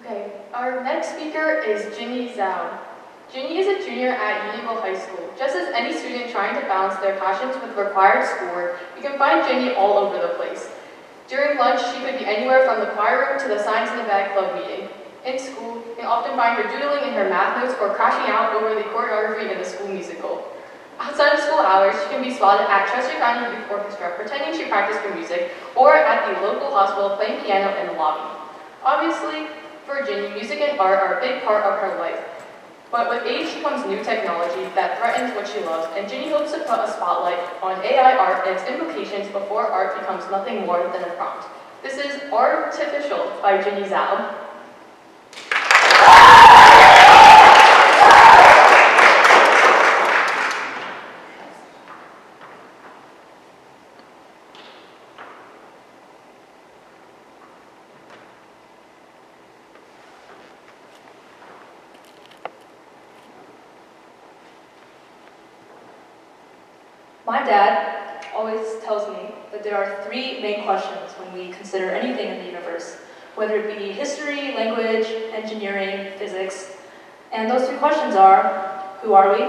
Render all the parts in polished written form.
Okay, our next speaker is Jinny Zhao. Jinny is a junior at Unionville High School. Just as any student trying to balance their passions with required schoolwork, you can find Jinny all over the place. During lunch, she could be anywhere from the choir room to the Science in the Bag club meeting. In school, you can often find her doodling in her math notes or crashing out over the choreography in the school musical. Outside of school hours, she can be spotted at Chester County Youth Orchestra pretending she practiced for music, or at the local hospital playing piano in the lobby. Obviously, for Jinny, music and art are a big part of her life. But with age comes new technology that threatens what she loves, and Jinny hopes to put a spotlight on AI art and its implications before art becomes nothing more than a prompt. This is Art-ificial by Jinny Zhao. My dad always tells me that there are three main questions when we consider anything in the universe, whether it be history, language, engineering, physics. And those three questions are, who are we?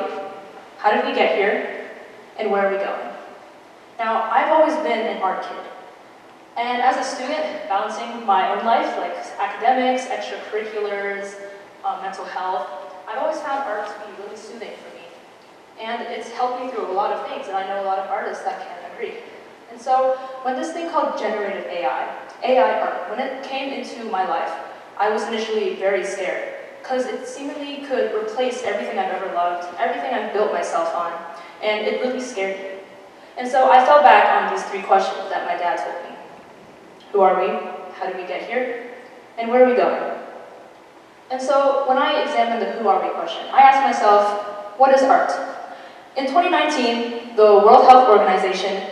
How did we get here? And where are we going? Now, I've always been an art kid. And as a student, balancing my own life, like academics, extracurriculars, mental health, I've always found art to be really soothing for me. And it's helped me through a lot of things, and I know a lot of artists that can agree. And so, when this thing called generative AI art, when it came into my life, I was initially very scared, because it seemingly could replace everything I've ever loved, everything I've built myself on, and it really scared me. And so I fell back on these three questions that my dad told me. Who are we? How did we get here? And where are we going? And so, when I examined the who are we question, I asked myself, what is art? In 2019, the World Health Organization,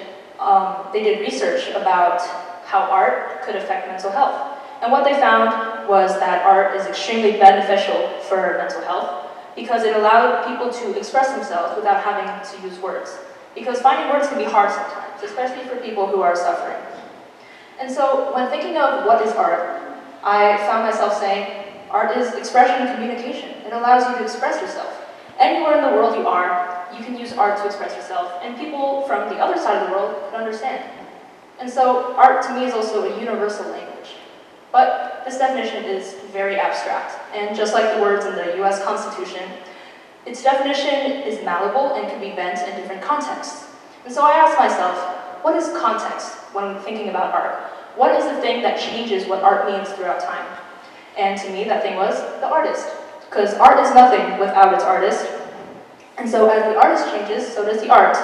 they did research about how art could affect mental health. And what they found was that art is extremely beneficial for mental health because it allowed people to express themselves without having to use words. Because finding words can be hard sometimes, especially for people who are suffering. And so when thinking of what is art, I found myself saying, art is expression and communication. It allows you to express yourself. Anywhere in the world you are, you can use art to express yourself, and people from the other side of the world can understand. And so art to me is also a universal language. But this definition is very abstract, and just like the words in the US Constitution, its definition is malleable and can be bent in different contexts. And so I asked myself, what is context when thinking about art? What is the thing that changes what art means throughout time? And to me, that thing was the artist. Because art is nothing without its artist. And so as the artist changes, so does the art.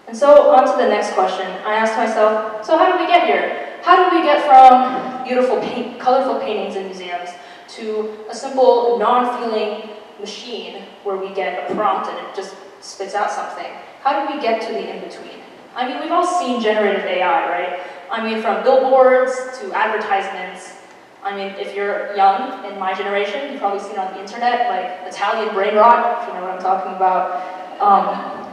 And so on to the next question. I asked myself, so how did we get here? How did we get from beautiful, colorful paintings in museums to a simple, non-feeling machine where we get a prompt and it just spits out something? How did we get to the in-between? I mean, we've all seen generative AI, right? I mean, from billboards to advertisements. I mean, if you're young, in my generation, you've probably seen it on the internet, like Italian brain rot, if you know what I'm talking about.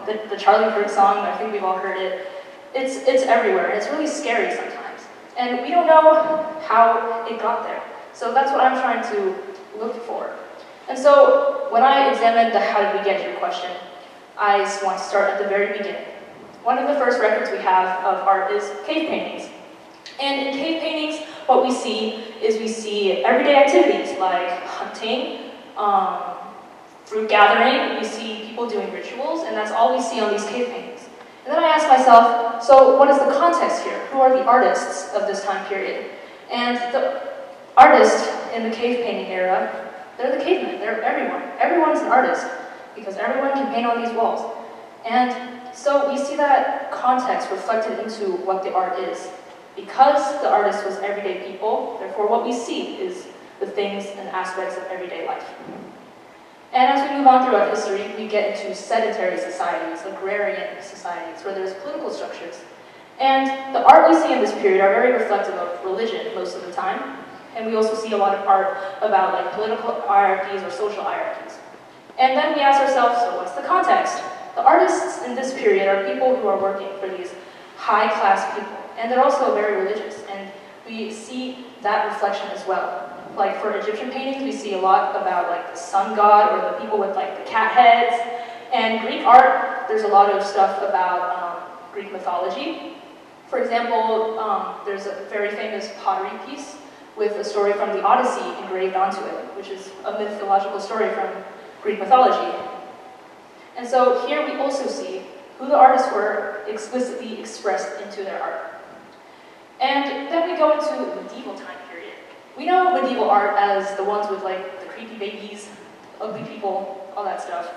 The Charlie Kirk song, I think we've all heard it. It's everywhere, and it's really scary sometimes. And we don't know how it got there. So that's what I'm trying to look for. And so when I examined the how did we get here question, I want to start at the very beginning. One of the first records we have of art is cave paintings. And in cave paintings, what we see is we see everyday activities like hunting, fruit gathering, we see people doing rituals, and that's all we see on these cave paintings. And then I asked myself, so what is the context here? Who are the artists of this time period? And the artists in the cave painting era, they're the cavemen, they're everyone. Everyone's an artist, because everyone can paint on these walls. And so we see that context reflected into what the art is. Because the artist was everyday people, therefore what we see is the things and aspects of everyday life. And as we move on throughout history, we get into sedentary societies, agrarian societies, where there's political structures. And the art we see in this period are very reflective of religion most of the time. And we also see a lot of art about like political hierarchies or social hierarchies. And then we ask ourselves, so what's the context? The artists in this period are people who are working for these high-class people. And they're also very religious, and we see that reflection as well. Like for Egyptian paintings, we see a lot about like the sun god or the people with like the cat heads. And Greek art, there's a lot of stuff about Greek mythology. For example, there's a very famous pottery piece with a story from the Odyssey engraved onto it, which is a mythological story from Greek mythology. And so here we also see who the artists were explicitly expressed into their art. And then we go into medieval time period. We know medieval art as the ones with like the creepy babies, ugly people, all that stuff.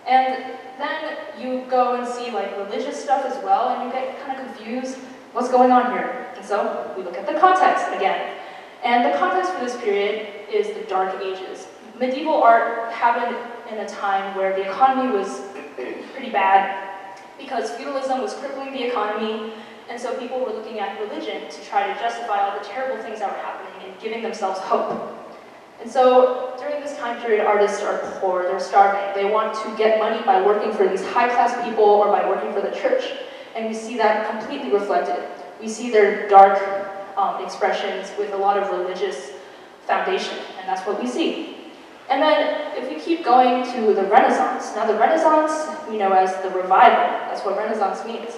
And then you go and see like religious stuff as well, and you get kind of confused, what's going on here? And so we look at the context again. And the context for this period is the Dark Ages. Medieval art happened in a time where the economy was pretty bad because feudalism was crippling the economy, and so people were looking at religion to try to justify all the terrible things that were happening and giving themselves hope. And so during this time period, artists are poor, they're starving. They want to get money by working for these high-class people or by working for the church. And we see that completely reflected. We see their dark expressions with a lot of religious foundation, and that's what we see. And then if we keep going to the Renaissance, now the Renaissance we know as the revival, that's what Renaissance means.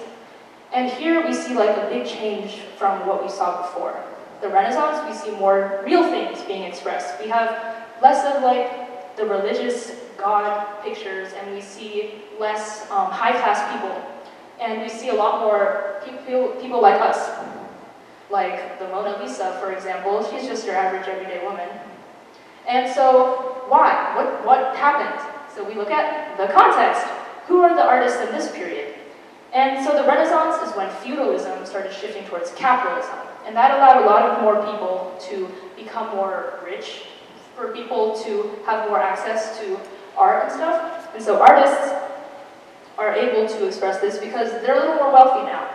And here we see like a big change from what we saw before. The Renaissance, we see more real things being expressed. We have less of like the religious God pictures, and we see less high-class people. And we see a lot more people like us. Like the Mona Lisa, for example, she's just your average everyday woman. And so, why? What happened? So we look at the context. Who are the artists in this period? And so the Renaissance is when feudalism started shifting towards capitalism. And that allowed a lot of more people to become more rich, for people to have more access to art and stuff. And so artists are able to express this because they're a little more wealthy now.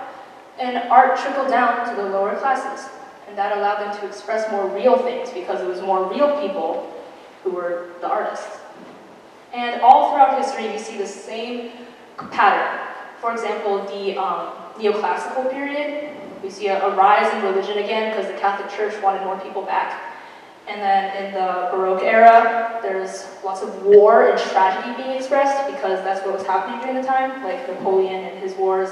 And art trickled down to the lower classes. And that allowed them to express more real things because it was more real people who were the artists. And all throughout history, we see the same pattern. For example, the neoclassical period, we see a rise in religion again because the Catholic Church wanted more people back. And then in the Baroque era, there's lots of war and tragedy being expressed because that's what was happening during the time, like Napoleon and his wars.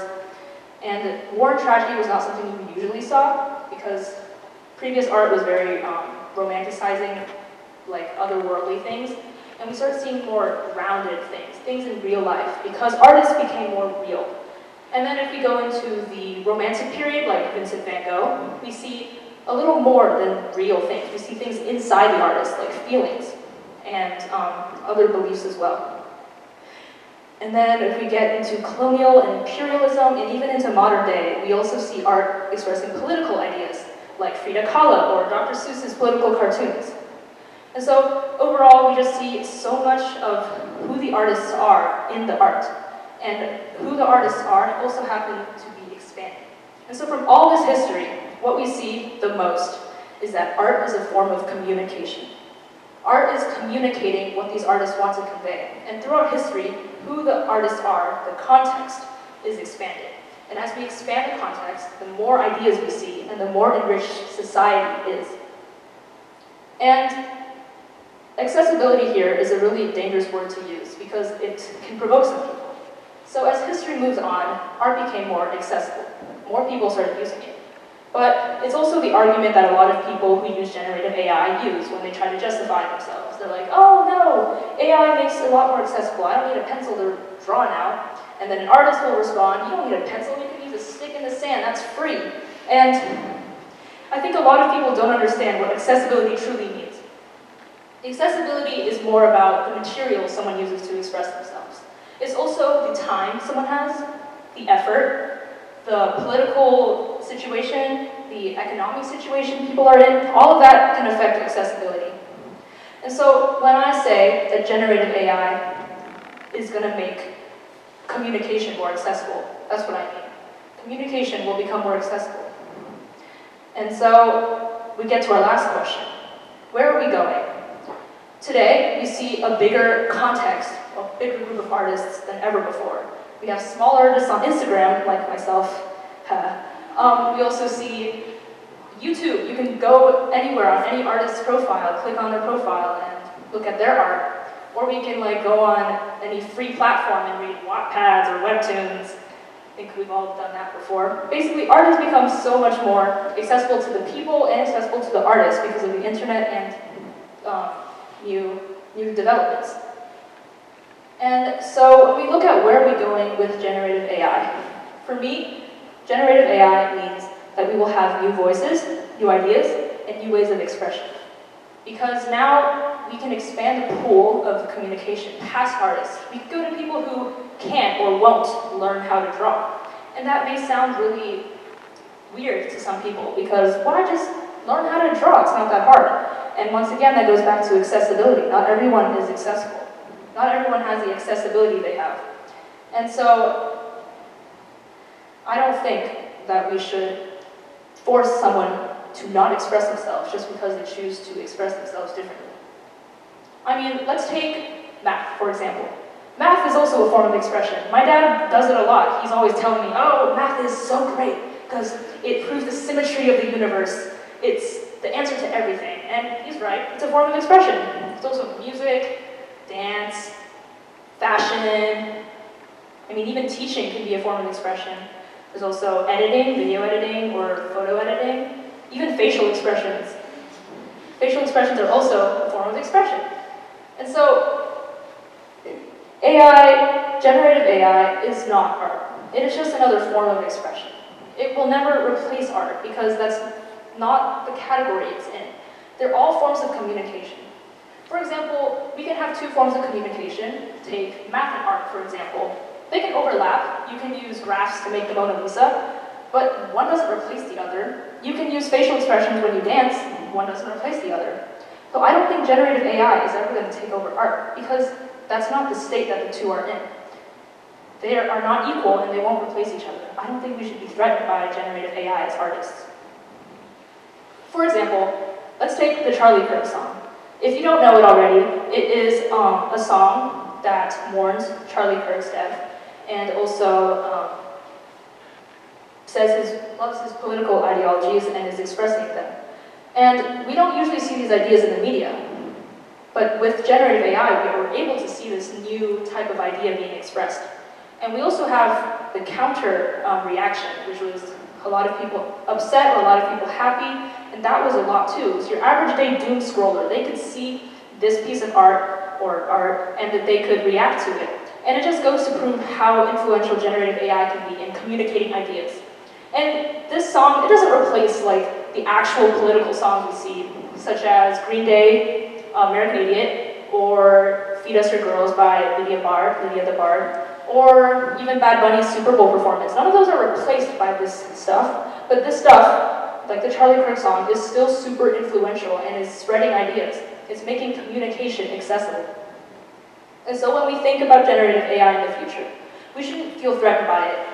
And war and tragedy was not something you usually saw because previous art was very romanticizing like otherworldly things. And we start seeing more grounded things in real life, because artists became more real. And then if we go into the Romantic period, like Vincent van Gogh, we see a little more than real things. We see things inside the artist, like feelings, and other beliefs as well. And then if we get into colonial and imperialism, and even into modern day, we also see art expressing political ideas, like Frida Kahlo or Dr. Seuss's political cartoons. And so overall, we just see so much of who the artists are in the art. And who the artists are also happen to be expanded. And so from all this history, what we see the most is that art is a form of communication. Art is communicating what these artists want to convey. And throughout history, who the artists are, the context, is expanded. And as we expand the context, the more ideas we see, and the more enriched society is. And accessibility here is a really dangerous word to use because it can provoke some people. So as history moves on, art became more accessible. More people started using it. But it's also the argument that a lot of people who use generative AI use when they try to justify themselves. They're like, oh no, AI makes it a lot more accessible. I don't need a pencil to draw now. And then an artist will respond, you don't need a pencil, you can use a stick in the sand, that's free. And I think a lot of people don't understand what accessibility truly means. Accessibility is more about the material someone uses to express themselves. It's also the time someone has, the effort, the political situation, the economic situation people are in. All of that can affect accessibility. And so when I say that generative AI is going to make communication more accessible, that's what I mean. Communication will become more accessible. And so we get to our last question. Where are we going? Today, we see a bigger context, a bigger group of artists than ever before. We have small artists on Instagram, like myself. We also see YouTube, you can go anywhere on any artist's profile, click on their profile and look at their art. Or we can go on any free platform and read Wattpads or Webtoons. I think we've all done that before. Basically, art has become so much more accessible to the people and accessible to the artists because of the internet and new developments. And so when we look at where are we going with generative AI, for me, generative AI means that we will have new voices, new ideas, and new ways of expression. Because now we can expand the pool of communication past artists. We can go to people who can't or won't learn how to draw. And that may sound really weird to some people because why just learn how to draw? It's not that hard. And once again, that goes back to accessibility. Not everyone is accessible. Not everyone has the accessibility they have. And so I don't think that we should force someone to not express themselves just because they choose to express themselves differently. I mean, let's take math, for example. Math is also a form of expression. My dad does it a lot. He's always telling me, oh, math is so great because it proves the symmetry of the universe. It's the answer to everything. And he's right, it's a form of expression. It's also music, dance, fashion. I mean, even teaching can be a form of expression. There's also editing, video editing, or photo editing. Even facial expressions. Facial expressions are also a form of expression. And so, AI, generative AI, is not art. It is just another form of expression. It will never replace art because that's not the category it's in. They're all forms of communication. For example, we can have two forms of communication. Take math and art, for example. They can overlap. You can use graphs to make the Mona Lisa, but one doesn't replace the other. You can use facial expressions when you dance, one doesn't replace the other. So I don't think generative AI is ever going to take over art, because that's not the state that the two are in. They are not equal and they won't replace each other. I don't think we should be threatened by generative AI as artists. For example, let's take the Charlie Kirk song. If you don't know it already, it is a song that mourns Charlie Kirk's death and also loves his political ideologies and is expressing them. And we don't usually see these ideas in the media, but with generative AI, we were able to see this new type of idea being expressed. And we also have the counter reaction, which was a lot of people upset, a lot of people happy, and that was a lot too. It was your average day doom scroller. They could see this piece of art, and that they could react to it. And it just goes to prove how influential generative AI can be in communicating ideas. And this song, it doesn't replace like the actual political songs we see, such as Green Day, American Idiot, or Feed Us Your Girls by Lydia the Bard, or even Bad Bunny's Super Bowl performance. None of those are replaced by this stuff, but this stuff, like the Charlie Kirk song, is still super influential and is spreading ideas. It's making communication accessible. And so when we think about generative AI in the future, we shouldn't feel threatened by it.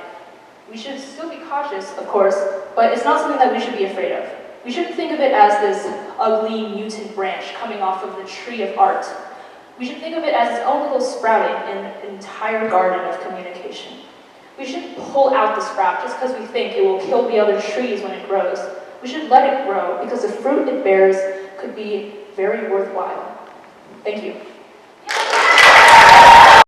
We should still be cautious, of course, but it's not something that we should be afraid of. We shouldn't think of it as this ugly mutant branch coming off of the tree of art. We should think of it as its own little sprouting in an entire garden of communication. We shouldn't pull out the sprout just because we think it will kill the other trees when it grows. We should let it grow because the fruit it bears could be very worthwhile. Thank you.